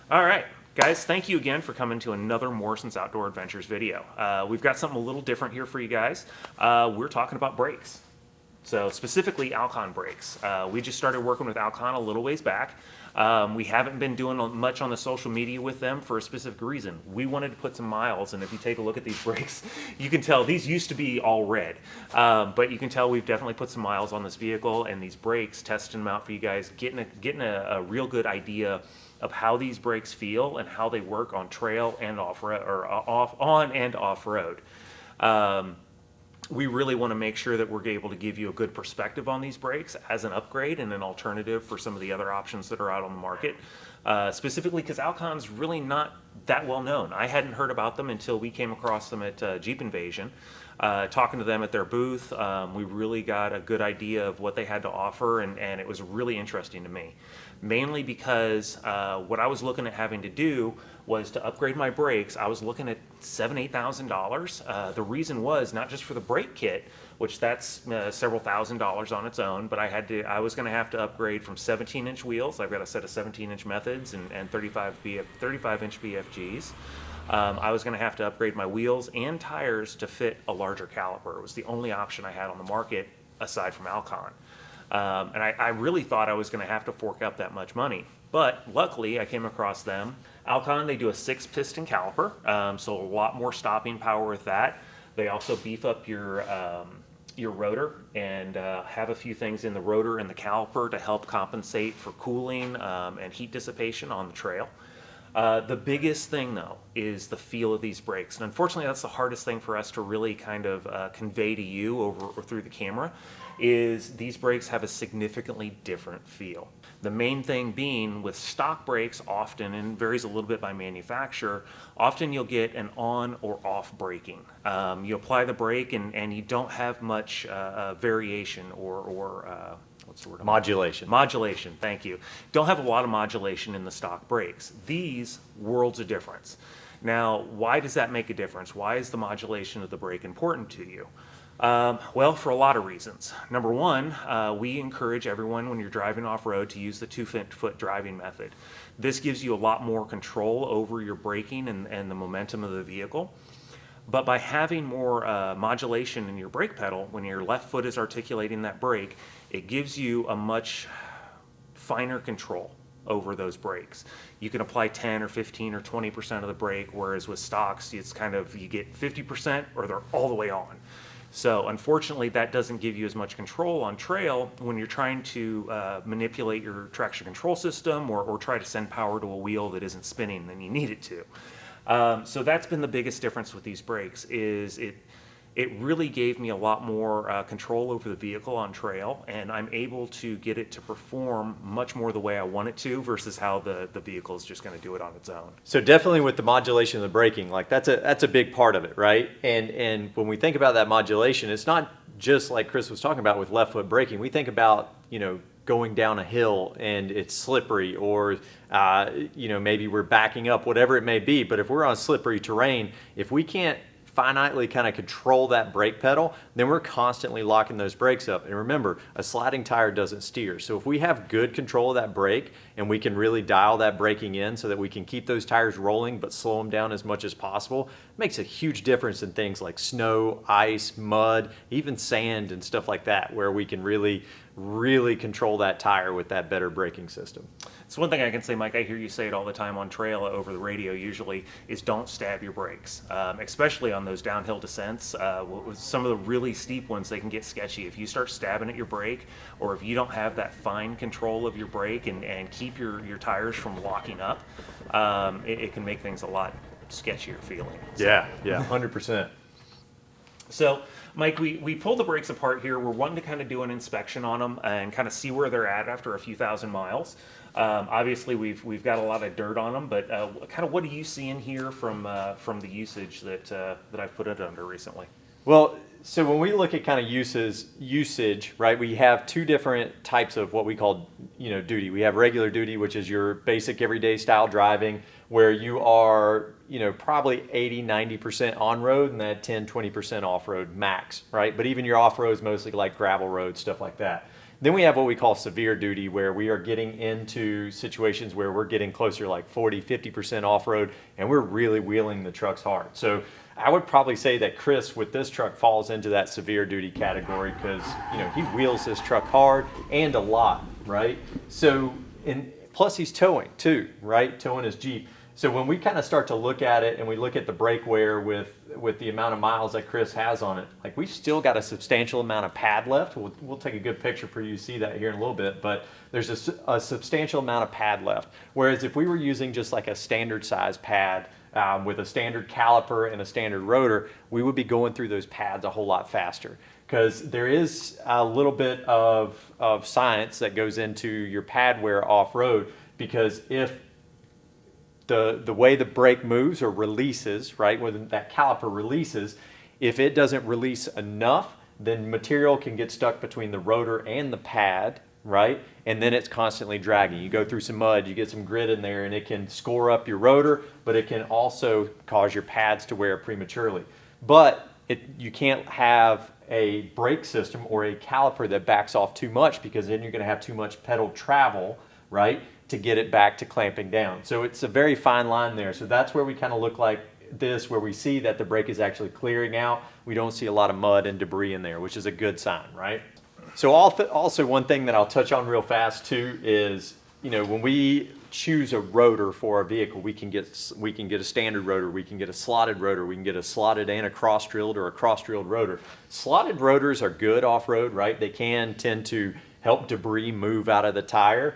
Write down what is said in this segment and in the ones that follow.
All right, guys, thank you again for coming to another Morrison's Outdoor Adventures video. We've got something a little different here for you guys. We're talking about brakes. So specifically Alcon brakes. We just started working with Alcon a little ways back. We haven't been doing much on the social media with them for a specific reason. We wanted to put some miles, and if you take a look at these brakes, you can tell these used to be all red. But you can tell we've definitely put some miles on this vehicle, and these brakes, testing them out for you guys, getting a real good idea of how these brakes feel and how they work on trail and off-road, or on and off-road. We really want to make sure that we're able to give you a good perspective on these brakes as an upgrade and an alternative for some of the other options that are out on the market. Specifically because Alcon's really not that well known. I hadn't heard about them until we came across them at Jeep Invasion. Talking to them at their booth, we really got a good idea of what they had to offer, and it was really interesting to me. Mainly because what I was looking at having to do was to upgrade my brakes. I was looking at $7,000-8,000. The reason was not just for the brake kit, which that's several $1,000s on its own, but I was going to have to upgrade from 17-inch wheels. I've got a set of 17-inch methods and 35-inch BFGs. I was going to have to upgrade my wheels and tires to fit a larger caliper. It was the only option I had on the market aside from Alcon. And I really thought I was going to have to fork up that much money. But luckily, I came across them. Alcon, they do a 6-piston caliper, so a lot more stopping power with that. They also beef up your rotor and have a few things in the rotor and the caliper to help compensate for cooling and heat dissipation on the trail. The biggest thing, though, is the feel of these brakes. And unfortunately, that's the hardest thing for us to really kind of convey to you over or through the camera, is these brakes have a significantly different feel. The main thing being with stock brakes often, and varies a little bit by manufacturer, often you'll get an on or off braking. You apply the brake and you don't have much variation or what's the word? Modulation. Modulation, thank you. Don't have a lot of modulation in the stock brakes. These, worlds of difference. Now, why does that make a difference? Why is the modulation of the brake important to you? Well, for a lot of reasons. Number one, we encourage everyone when you're driving off-road to use the 2-foot driving method. This gives you a lot more control over your braking and the momentum of the vehicle. But by having more modulation in your brake pedal, when your left foot is articulating that brake, it gives you a much finer control over those brakes. You can apply 10 or 15 or 20% of the brake, whereas with stocks, it's kind of, you get 50% or they're all the way on. So unfortunately, that doesn't give you as much control on trail when you're trying to manipulate your traction control system or try to send power to a wheel that isn't spinning than you need it to. So that's been the biggest difference with these brakes, is it really gave me a lot more control over the vehicle on trail, and I'm able to get it to perform much more the way I want it to versus how the vehicle is just going to do it on its own. So definitely with the modulation of the braking, like that's a big part of it, right? And when we think about that modulation, it's not just like Chris was talking about with left foot braking. We think about, going down a hill and it's slippery, or maybe we're backing up, whatever it may be. But if we're on slippery terrain, if we can't finitely kind of control that brake pedal, then we're constantly locking those brakes up. And remember, a sliding tire doesn't steer. So if we have good control of that brake and we can really dial that braking in so that we can keep those tires rolling but slow them down as much as possible, it makes a huge difference in things like snow, ice, mud, even sand and stuff like that, where we can really control that tire with that better braking system. So one thing I can say, Mike, I hear you say it all the time on trail over the radio usually, is don't stab your brakes, especially on those downhill descents. With some of the really steep ones, they can get sketchy. If you start stabbing at your brake, or if you don't have that fine control of your brake and keep your tires from locking up, it can make things a lot sketchier feeling. Yeah, 100%. So, Mike, we pulled the brakes apart here. We're wanting to kind of do an inspection on them and kind of see where they're at after a few thousand miles. Obviously, we've got a lot of dirt on them, but kind of what are you seeing here from the usage that I've put it under recently? Well, so when we look at kind of usage, right, we have two different types of what we call, duty. We have regular duty, which is your basic everyday style driving, where you are, probably 80-90% on-road and that 10-20% off-road max, right? But even your off-road is mostly like gravel roads, stuff like that. Then we have what we call severe duty, where we are getting into situations where we're getting closer to like 40, 50% off-road, and we're really wheeling the trucks hard. So I would probably say that Chris with this truck falls into that severe duty category because, you know, he wheels this truck hard and a lot, right? So, and plus he's towing too, right? Towing his Jeep. So when we kind of start to look at it and we look at the brake wear with the amount of miles that Chris has on it, like we've still got a substantial amount of pad left. We'll take a good picture for you to see that here in a little bit, but there's a substantial amount of pad left. Whereas if we were using just like a standard size pad with a standard caliper and a standard rotor, we would be going through those pads a whole lot faster. Because there is a little bit of science that goes into your pad wear off-road, because if the way the brake moves or releases, right, when that caliper releases, if it doesn't release enough, then material can get stuck between the rotor and the pad, right? And then it's constantly dragging. You go through some mud, you get some grit in there, and it can score up your rotor, but it can also cause your pads to wear prematurely. But you can't have a brake system or a caliper that backs off too much, because then you're going to have too much pedal travel, right, to get it back to clamping down. So it's a very fine line there. So that's where we kind of look like this, where we see that the brake is actually clearing out. We don't see a lot of mud and debris in there, which is a good sign, right? So also one thing that I'll touch on real fast too is, you know, when we choose a rotor for our vehicle, we can get a standard rotor, we can get a slotted rotor, we can get a slotted and a cross-drilled or a cross-drilled rotor. Slotted rotors are good off-road, right? They can tend to help debris move out of the tire.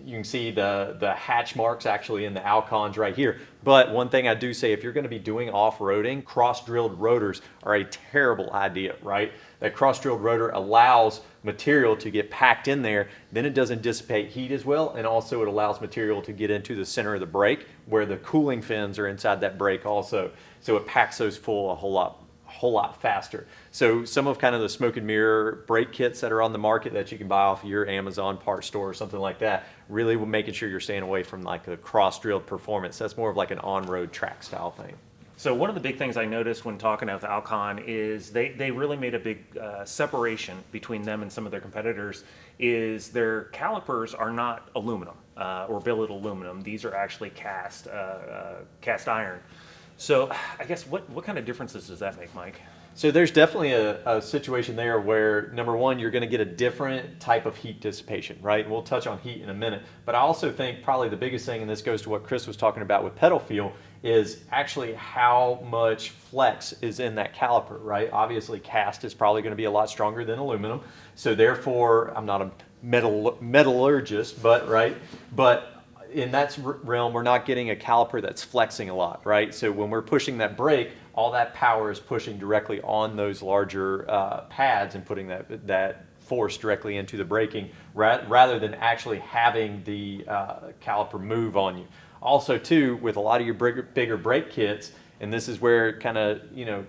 You can see the hatch marks actually in the Alcons right here. But one thing I do say, if you're going to be doing off-roading, cross-drilled rotors are a terrible idea, right? That cross-drilled rotor allows material to get packed in there, then it doesn't dissipate heat as well, and also it allows material to get into the center of the brake, where the cooling fins are inside that brake also. So it packs those full a whole lot faster. So some of kind of the smoke and mirror brake kits that are on the market that you can buy off your Amazon parts store or something like that, really making sure you're staying away from like a cross-drilled performance. That's more of like an on-road track style thing. So one of the big things I noticed when talking with Alcon is they really made a big separation between them and some of their competitors. Is their calipers are not aluminum or billet aluminum. These are actually cast iron. So I guess what kind of differences does that make, Mike? So there's definitely a situation there where, number one, you're going to get a different type of heat dissipation, right? And we'll touch on heat in a minute. But I also think probably the biggest thing, and this goes to what Chris was talking about with pedal feel, is actually how much flex is in that caliper, right? Obviously, cast is probably going to be a lot stronger than aluminum. So therefore, I'm not a metallurgist, but right? But in that realm, we're not getting a caliper that's flexing a lot, right? So when we're pushing that brake, all that power is pushing directly on those larger pads and putting that force directly into the braking, rather than actually having the caliper move on you. Also, too, with a lot of your bigger brake kits, and this is where kind of, you know,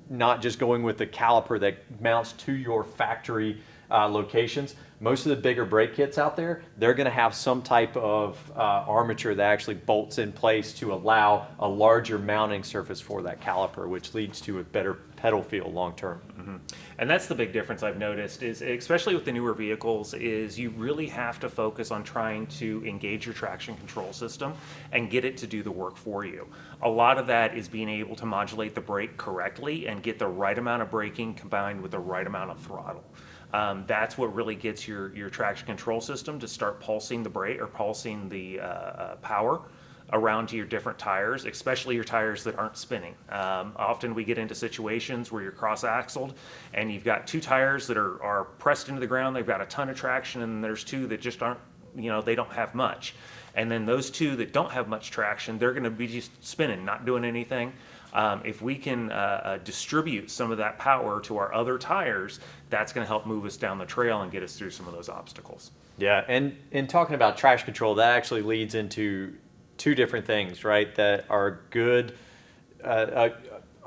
not just going with the caliper that mounts to your factory locations. Most of the bigger brake kits out there, they're going to have some type of armature that actually bolts in place to allow a larger mounting surface for that caliper, which leads to a better pedal feel long term. Mm-hmm. And that's the big difference I've noticed, is especially with the newer vehicles, is you really have to focus on trying to engage your traction control system and get it to do the work for you. A lot of that is being able to modulate the brake correctly and get the right amount of braking combined with the right amount of throttle. That's what really gets your traction control system to start pulsing the brake or pulsing the power around to your different tires, especially your tires that aren't spinning. Often we get into situations where you're cross-axled and you've got two tires that are pressed into the ground, they've got a ton of traction, and there's two that just aren't, you know, they don't have much. And then those two that don't have much traction, they're gonna be just spinning, not doing anything. If we can distribute some of that power to our other tires, that's going to help move us down the trail and get us through some of those obstacles. Yeah, and in talking about traction control, that actually leads into two different things, right, that are good, a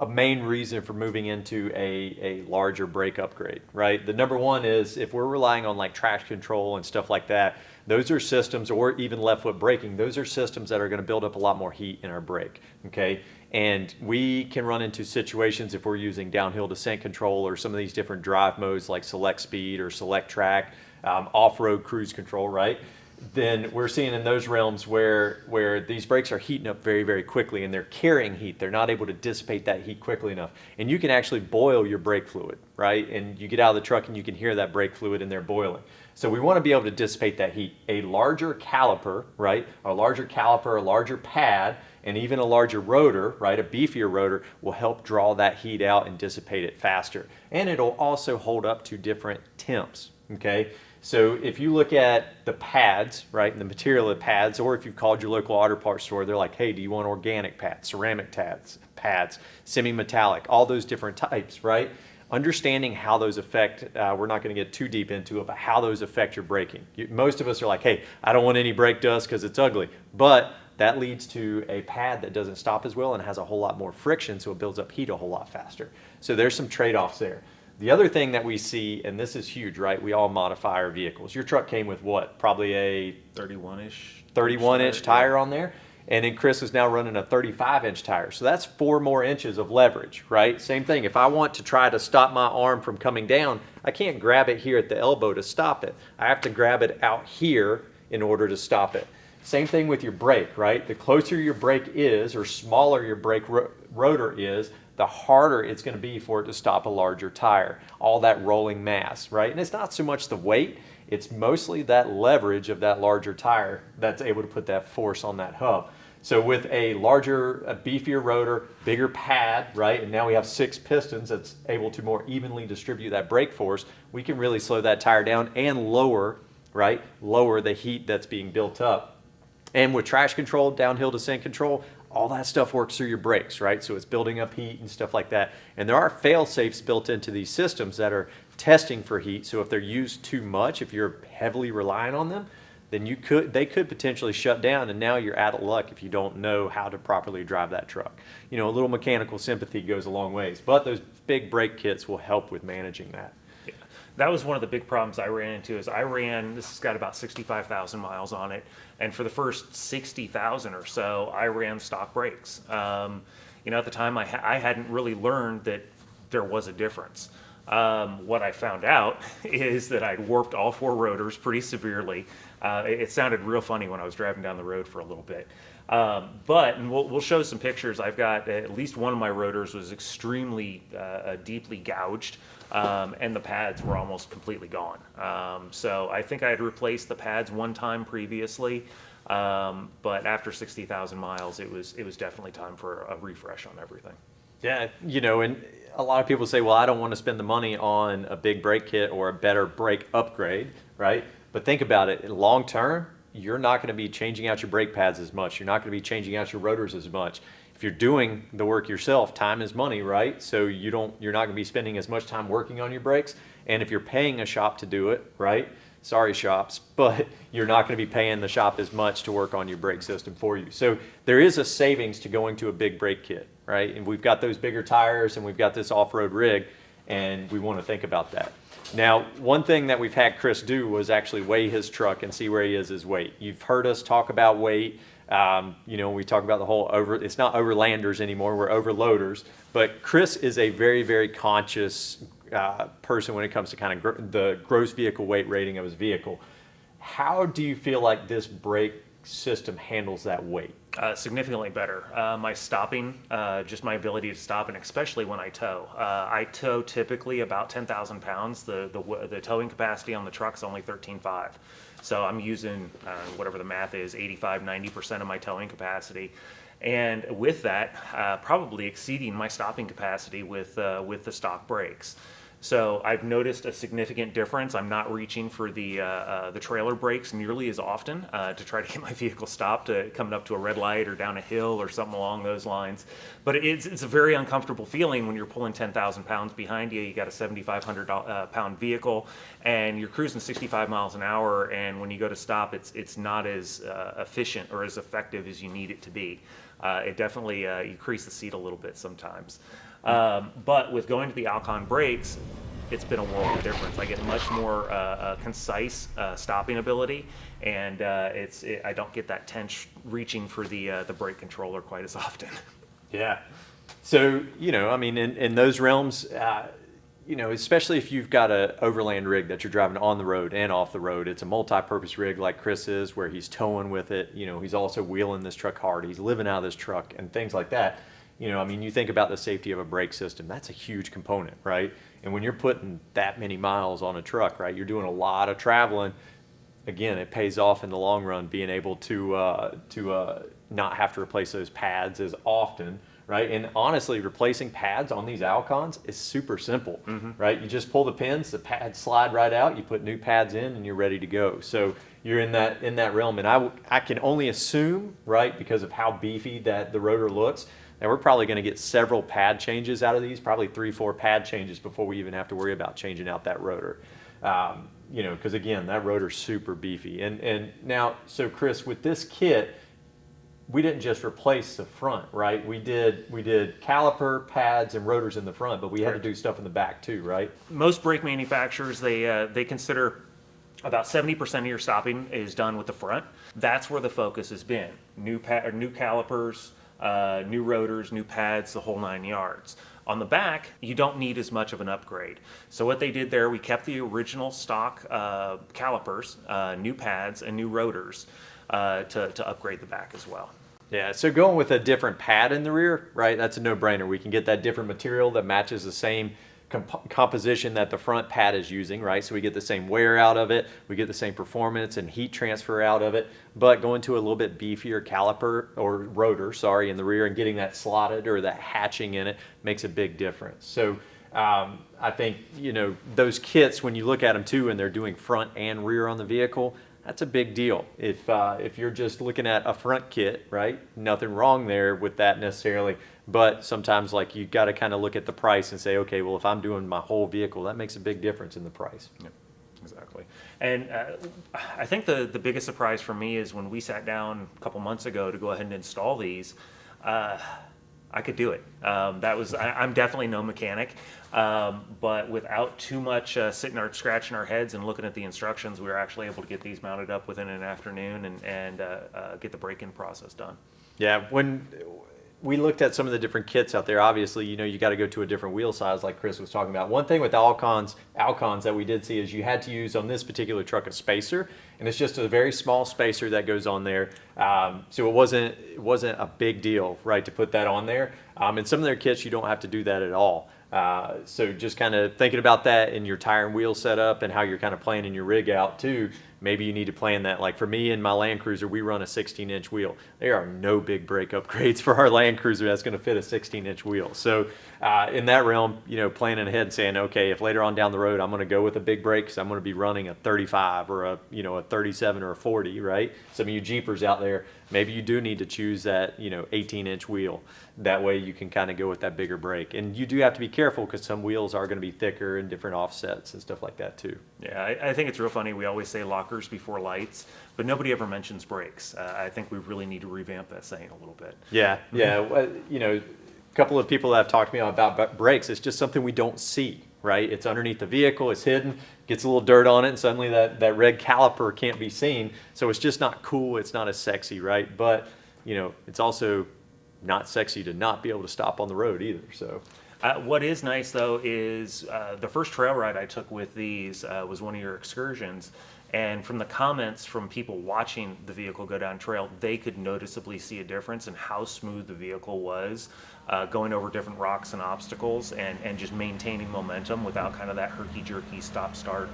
main reason for moving into a larger brake upgrade, right? The number one is if we're relying on like traction control and stuff like that, Those are systems, or even left foot braking, those are systems that are going to build up a lot more heat in our brake, okay? And we can run into situations if we're using downhill descent control or some of these different drive modes like select speed or select track, off-road cruise control, right? Then we're seeing in those realms where these brakes are heating up very, very quickly and they're carrying heat. They're not able to dissipate that heat quickly enough. And you can actually boil your brake fluid, right? And you get out of the truck and you can hear that brake fluid in there boiling. So we want to be able to dissipate that heat. A larger caliper, right? A larger caliper, a larger pad, and even a larger rotor, right? A beefier rotor will help draw that heat out and dissipate it faster. And it'll also hold up to different temps, okay? So if you look at the pads, right, and the material of the pads, or if you've called your local auto parts store, they're like, hey, do you want organic pads, ceramic pads, semi-metallic, all those different types, right? Understanding how those affect, we're not going to get too deep into it, but how those affect your braking. Most of us are like, hey, I don't want any brake dust because it's ugly. But that leads to a pad that doesn't stop as well and has a whole lot more friction, so it builds up heat a whole lot faster. So there's some trade-offs there. The other thing that we see, and this is huge, right? We all modify our vehicles. Your truck came with what? Probably a 31-inch tire on there. And then Chris is now running a 35-inch tire. So that's 4 more inches of leverage, right? Same thing. If I want to try to stop my arm from coming down, I can't grab it here at the elbow to stop it. I have to grab it out here in order to stop it. Same thing with your brake, right? The closer your brake is, or smaller your brake rotor is, the harder it's going to be for it to stop a larger tire. All that rolling mass, right? And it's not so much the weight, it's mostly that leverage of that larger tire that's able to put that force on that hub. So with a larger, a beefier rotor, bigger pad, right? And now we have 6 pistons that's able to more evenly distribute that brake force, we can really slow that tire down and lower, right? Lower the heat that's being built up. And with traction control, downhill descent control, all that stuff works through your brakes, right? So it's building up heat and stuff like that. And there are fail-safes built into these systems that are testing for heat. So if they're used too much, if you're heavily relying on them, then they could potentially shut down, and now you're out of luck if you don't know how to properly drive that truck. You know, a little mechanical sympathy goes a long ways, but those big brake kits will help with managing that. Yeah. That was one of the big problems I ran into. This has got about 65,000 miles on it, and for the first 60,000 or so, I ran stock brakes. You know, at the time, I hadn't really learned that there was a difference. What I found out is that I'd warped all 4 rotors pretty severely. It sounded real funny when I was driving down the road for a little bit. And we'll show some pictures. I've got at least one of my rotors was extremely deeply gouged, and the pads were almost completely gone. So I think I had replaced the pads one time previously, but after 60,000 miles, it was definitely time for a refresh on everything. Yeah, you know, and a lot of people say, well, I don't want to spend the money on a big brake kit or a better brake upgrade, right? But think about it, long term, you're not going to be changing out your brake pads as much. You're not going to be changing out your rotors as much. If you're doing the work yourself, time is money, right? So you're not going to be spending as much time working on your brakes. And if you're paying a shop to do it, right? Sorry, shops, but you're not going to be paying the shop as much to work on your brake system for you. So there is a savings to going to a big brake kit, right? And we've got those bigger tires and we've got this off-road rig, and we want to think about that. Now, one thing that we've had Chris do was actually weigh his truck and see where he is his weight. You've heard us talk about weight. You know, we talk about the whole it's not overlanders anymore, we're overloaders. But Chris is a very, very conscious person when it comes to kind of the gross vehicle weight rating of his vehicle. How do you feel like this brake system handles that weight? Significantly better. My stopping, just my ability to stop, and especially when I tow. I tow typically about 10,000 pounds. The towing capacity on the truck's only 13.5. So I'm using, whatever the math is, 85–90% of my towing capacity. And with that, probably exceeding my stopping capacity with the stock brakes. So I've noticed a significant difference. I'm not reaching for the trailer brakes nearly as often to try to get my vehicle stopped coming up to a red light or down a hill or something along those lines. But it's a very uncomfortable feeling when you're pulling 10,000 pounds behind you. You got a 7,500 pound vehicle and you're cruising 65 miles an hour. And when you go to stop, it's not as efficient or as effective as you need it to be. It definitely you crease the seat a little bit sometimes. But with going to the Alcon brakes, it's been a world of difference. I get much more concise stopping ability, and I don't get that tense reaching for the brake controller quite as often. Yeah. So, I mean, in those realms, especially if you've got an overland rig that you're driving on the road and off the road, it's a multi-purpose rig like Chris is, where he's towing with it. He's also wheeling this truck hard. He's living out of this truck and things like that. I mean, you think about the safety of a brake system. That's a huge component, right? And when you're putting that many miles on a truck, right, you're doing a lot of traveling. Again, it pays off in the long run, being able to not have to replace those pads as often, right? And honestly, replacing pads on these Alcons is super simple, right? You just pull the pins, the pads slide right out, you put new pads in, and you're ready to go. So you're in that realm. And I can only assume, right, because of how beefy that the rotor looks, that we're probably going to get several pad changes out of these, probably 3-4 pad changes before we even have to worry about changing out that rotor. Because again, that rotor's super beefy. And now, so Chris, with this kit, we didn't just replace the front, right? We did caliper, pads, and rotors in the front, but we had to do stuff in the back too, right? Most brake manufacturers, they consider about 70% of your stopping is done with the front. That's where the focus has been. New calipers, new rotors, new pads, the whole 9 yards. On the back, you don't need as much of an upgrade. So what they did there, we kept the original stock calipers, new pads, and new rotors to upgrade the back as well. Yeah, so going with a different pad in the rear, right, that's a no-brainer. We can get that different material that matches the same composition that the front pad is using, right? So we get the same wear out of it, we get the same performance and heat transfer out of it, but going to a little bit beefier caliper or rotor, in the rear, and getting that slotted or that hatching in it makes a big difference. So I think, those kits, when you look at them too, and they're doing front and rear on the vehicle, that's a big deal. If you're just looking at a front kit, right, nothing wrong there with that necessarily, but sometimes like you got to kind of look at the price and say, okay, well, if I'm doing my whole vehicle, that makes a big difference in the price. Yep, exactly. And I think the biggest surprise for me is when we sat down a couple months ago to go ahead and install these, I could do it. I'm definitely no mechanic, but without too much scratching our heads and looking at the instructions, we were actually able to get these mounted up within an afternoon and get the break-in process done. Yeah, when we looked at some of the different kits out there, obviously, you got to go to a different wheel size like Chris was talking about. One thing with Alcons that we did see is you had to use on this particular truck a spacer, and it's just a very small spacer that goes on there. So it wasn't a big deal, right, to put that on there. In some of their kits, you don't have to do that at all. So just kind of thinking about that in your tire and wheel setup and how you're kind of planning your rig out too. Maybe you need to plan that. Like for me and my Land Cruiser, we run a 16-inch wheel. There are no big brake upgrades for our Land Cruiser that's going to fit a 16-inch wheel. So in that realm, planning ahead and saying, okay, if later on down the road I'm going to go with a big brake, because I'm going to be running a 35 or a 37 or a 40, right? Some of you Jeepers out there, maybe you do need to choose that 18-inch wheel. That way you can kind of go with that bigger brake. And you do have to be careful because some wheels are going to be thicker and different offsets and stuff like that too. Yeah, I think it's real funny. We always say lockers before lights, but nobody ever mentions brakes. I think we really need to revamp that saying a little bit. Yeah. A couple of people that have talked to me about brakes, it's just something we don't see, right? It's underneath the vehicle, it's hidden, gets a little dirt on it, and suddenly that red caliper can't be seen. So it's just not cool, it's not as sexy, right? But, it's also not sexy to not be able to stop on the road either, so. What is nice though is the first trail ride I took with these was one of your excursions, and from the comments from people watching the vehicle go down trail, they could noticeably see a difference in how smooth the vehicle was going over different rocks and obstacles and just maintaining momentum without kind of that herky-jerky stop-start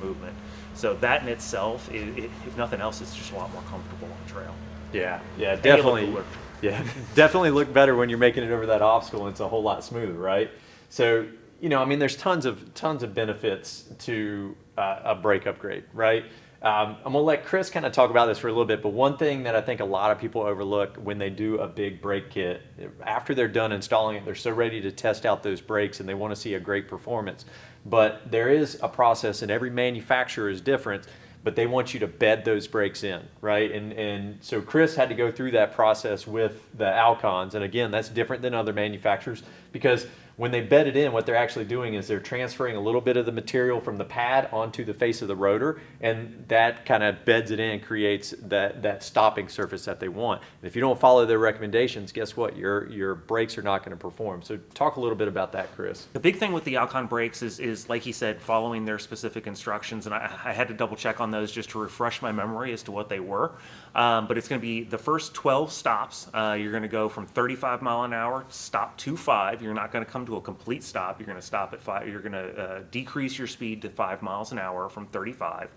movement. So that in itself, if nothing else, it's just a lot more comfortable on trail. Yeah, definitely. Yeah, definitely look better when you're making it over that obstacle, and it's a whole lot smoother, right? So, there's tons of benefits to a brake upgrade, right? I'm gonna let Chris kind of talk about this for a little bit, but one thing that I think a lot of people overlook when they do a big brake kit, after they're done installing it, they're so ready to test out those brakes and they want to see a great performance. But there is a process, and every manufacturer is different, but they want you to bed those brakes in, right? And so Chris had to go through that process with the Alcons, and again, that's different than other manufacturers because When they bed it in, what they're actually doing is they're transferring a little bit of the material from the pad onto the face of the rotor, and that kind of beds it in and creates that stopping surface that they want. And if you don't follow their recommendations, guess what? Your brakes are not going to perform. So talk a little bit about that, Chris. The big thing with the Alcon brakes is like he said, following their specific instructions, and I had to double check on those just to refresh my memory as to what they were. But it's going to be the first 12 stops. You're going to go from 35 mile an hour, stop to 5. You're not going to come to a complete stop. You're going to stop at 5. You're going to decrease your speed to 5 miles an hour from 35.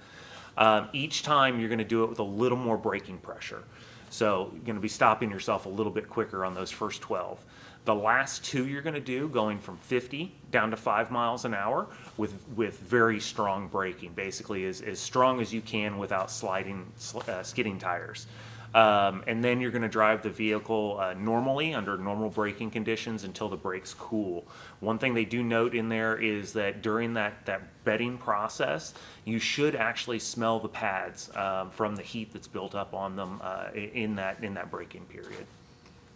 Each time you're going to do it with a little more braking pressure. So you're going to be stopping yourself a little bit quicker on those first 12. The last 2 you're going to do going from 50 down to 5 miles an hour with very strong braking, basically as strong as you can without skidding tires. And then you're going to drive the vehicle normally under normal braking conditions until the brakes cool. One thing they do note in there is that during that bedding process, you should actually smell the pads from the heat that's built up on them in that braking period.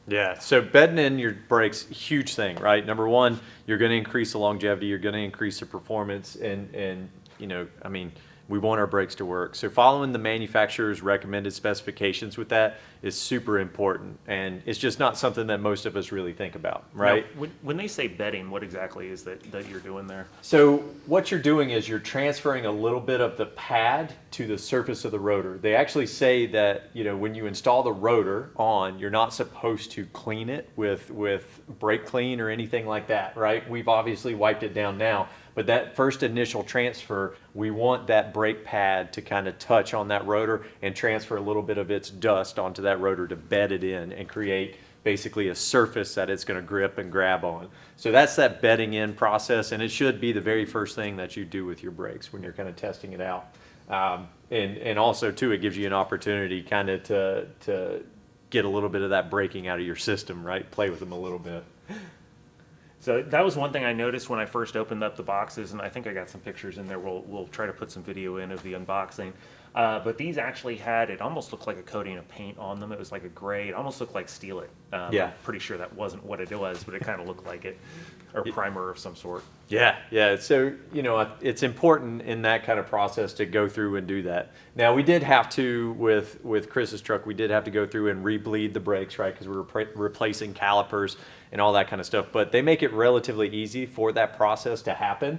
Yeah, so bedding in your brakes, huge thing, right? Number one, you're going to increase the longevity, you're going to increase the performance, and you know, I mean, we want our brakes to work. So following the manufacturer's recommended specifications with that is super important, and it's just not something that most of us really think about, right? Now, when they say bedding, what exactly is that you're doing there? So what you're doing is you're transferring a little bit of the pad to the surface of the rotor. They actually say that, you know, when you install the rotor on, you're not supposed to clean it with brake clean or anything like that, right? We've obviously wiped it down now, but that first initial transfer, we want that brake pad to kind of touch on that rotor and transfer a little bit of its dust onto that rotor to bed it in and create basically a surface that it's going to grip and grab on. So that's that bedding in process, and it should be the very first thing that you do with your brakes when you're kind of testing it out. And also too, it gives you an opportunity kind of to get a little bit of that braking out of your system, right? Play with them a little bit. So that was one thing I noticed when I first opened up the boxes, and I think I got some pictures in there. We'll try to put some video in of the unboxing. But these actually it almost looked like a coating of paint on them. It was like a gray. It almost looked like Steel It. Yeah. I'm pretty sure that wasn't what it was, but it kind of looked like it, or primer of some sort. Yeah. So, you know, it's important in that kind of process to go through and do that. Now, we did have to, with Chris's truck, we did have to go through and re-bleed the brakes, right? Because we were replacing calipers and all that kind of stuff. But they make it relatively easy for that process to happen.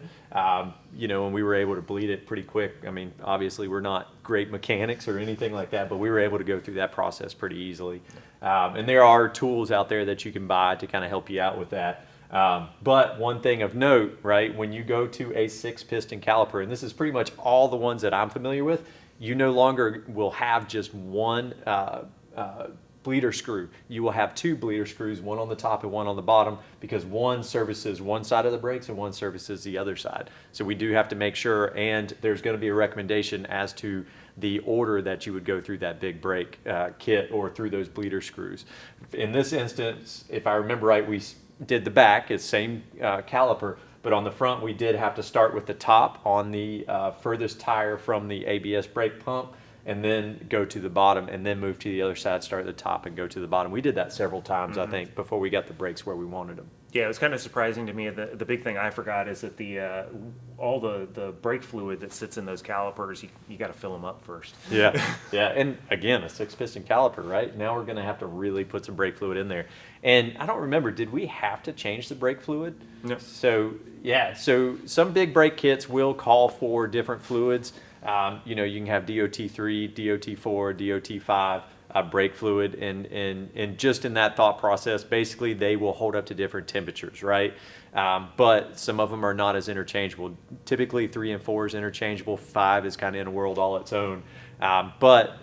You know, and we were able to bleed it pretty quick. I mean, obviously, we're not great mechanics or anything like that, but we were able to go through that process pretty easily. And there are tools out there that you can buy to kind of help you out with that. But one thing of note, right, when you go to a 6-piston caliper, and this is pretty much all the ones that I'm familiar with, you no longer will have just one bleeder screw. You will have 2 bleeder screws, one on the top and one on the bottom, because one services one side of the brakes and one services the other side. So we do have to make sure, and there's going to be a recommendation as to the order that you would go through that big brake kit or through those bleeder screws. In this instance, if I remember right, we did the back, it's same caliper, but on the front we did have to start with the top on the furthest tire from the ABS brake pump, and then go to the bottom, and then move to the other side, start at the top and go to the bottom. We did that several times, I think, before we got the brakes where we wanted them. Yeah, it was kind of surprising to me. The big thing I forgot is that all the brake fluid that sits in those calipers, you got to fill them up first. Yeah, and again, a 6-piston caliper, right? Now we're going to have to really put some brake fluid in there. And I don't remember, did we have to change the brake fluid? No. So some big brake kits will call for different fluids. You know, you can have DOT3, DOT4, DOT5 brake fluid, and just in that thought process, basically they will hold up to different temperatures, right? But some of them are not as interchangeable. Typically 3 and 4 is interchangeable, 5 is kind of in a world all its own. But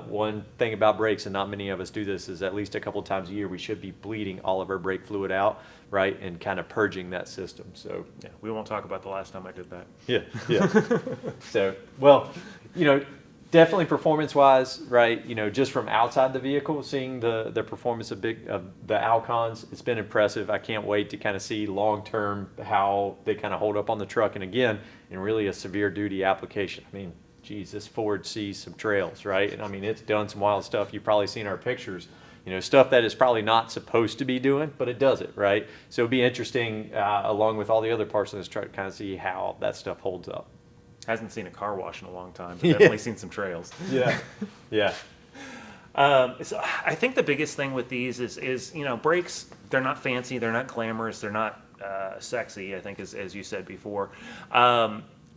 one thing about brakes, and not many of us do this, is at least a couple times a year we should be bleeding all of our brake fluid out, right, and kind of purging that system. So yeah, we won't talk about the last time I did that. Yeah. So, well, you know, definitely performance-wise, right, you know, just from outside the vehicle, seeing the performance of the Alcons, it's been impressive. I can't wait to kind of see long-term how they kind of hold up on the truck, and again, in really a severe duty application. I mean, geez, this Ford sees some trails, right? And I mean, it's done some wild stuff. You've probably seen our pictures. stuff that it's probably not supposed to be doing, but it does it, right? So it'd be interesting, along with all the other parts of this, try to kind of see how that stuff holds up. Hasn't seen a car wash in a long time, but definitely seen some trails. Yeah, yeah. So I think the biggest thing with these is brakes. They're not fancy. They're not glamorous. They're not sexy. I think as you said before.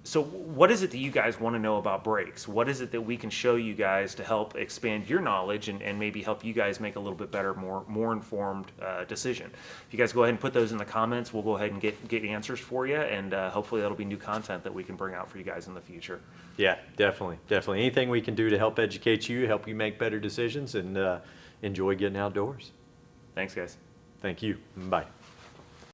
So what is it that you guys want to know about brakes? What is it that we can show you guys to help expand your knowledge and maybe help you guys make a little bit better, more informed decision? If you guys go ahead and put those in the comments, we'll go ahead and get answers for you, and hopefully that'll be new content that we can bring out for you guys in the future. Yeah, definitely. Anything we can do to help educate you, help you make better decisions, and enjoy getting outdoors. Thanks, guys. Thank you. Bye.